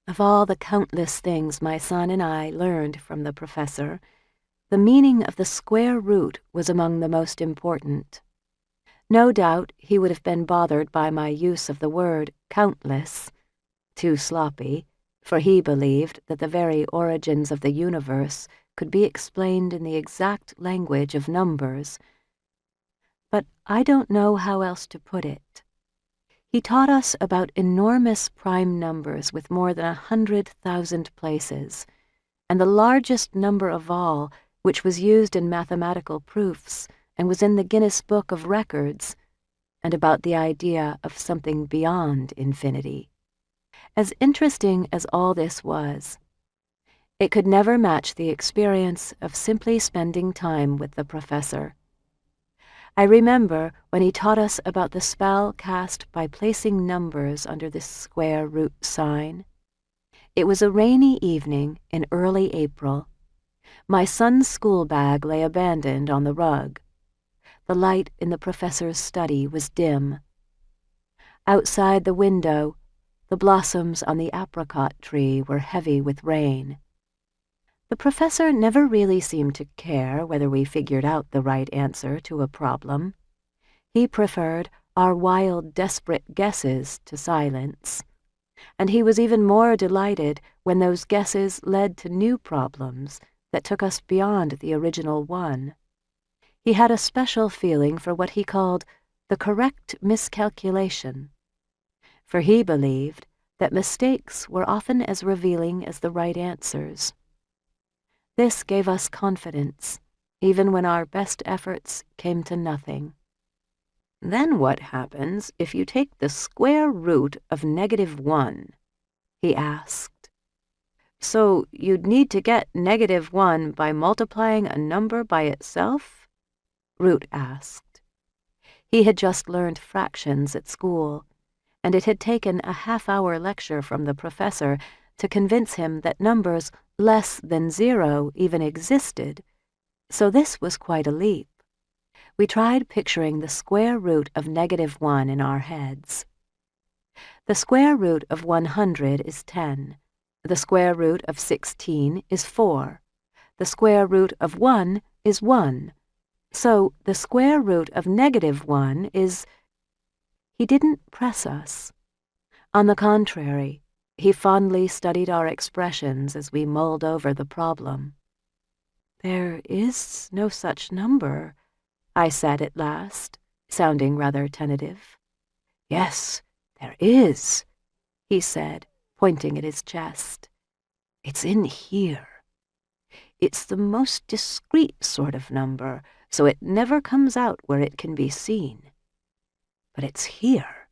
Of all the countless things my son and I learned from the professor, the meaning of the square root was among the most important. No doubt he would have been bothered by my use of the word countless, too sloppy, for he believed that the very origins of the universe could be explained in the exact language of numbers. But I don't know how else to put it. He taught us about enormous prime numbers with more than 100,000 places, and the largest number of all, which was used in mathematical proofs and was in the Guinness Book of Records, and about the idea of something beyond infinity. As interesting as all this was, it could never match the experience of simply spending time with the professor. I remember when he taught us about the spell cast by placing numbers under this square root sign. It was a rainy evening in early April. My son's school bag lay abandoned on the rug. The light in the professor's study was dim. Outside the window, the blossoms on the apricot tree were heavy with rain. The professor never really seemed to care whether we figured out the right answer to a problem. He preferred our wild, desperate guesses to silence, and he was even more delighted when those guesses led to new problems that took us beyond the original one. He had a special feeling for what he called the correct miscalculation, for he believed that mistakes were often as revealing as the right answers. This gave us confidence, even when our best efforts came to nothing. "Then what happens if you take the square root of -1? He asked. "So you'd need to get -1 by multiplying a number by itself?" Root asked. He had just learned fractions at school, and it had taken a half-hour lecture from the professor to convince him that numbers less than 0 even existed, so this was quite a leap. We tried picturing the square root of -1 in our heads. The square root of 100 is 10. The square root of 16 is 4. The square root of 1 is 1. So the square root of -1 is... He didn't press us. On the contrary, he fondly studied our expressions as we mulled over the problem. "There is no such number," I said at last, sounding rather tentative. "Yes, there is," he said, pointing at his chest. "It's in here. It's the most discreet sort of number, so it never comes out where it can be seen. But it's here.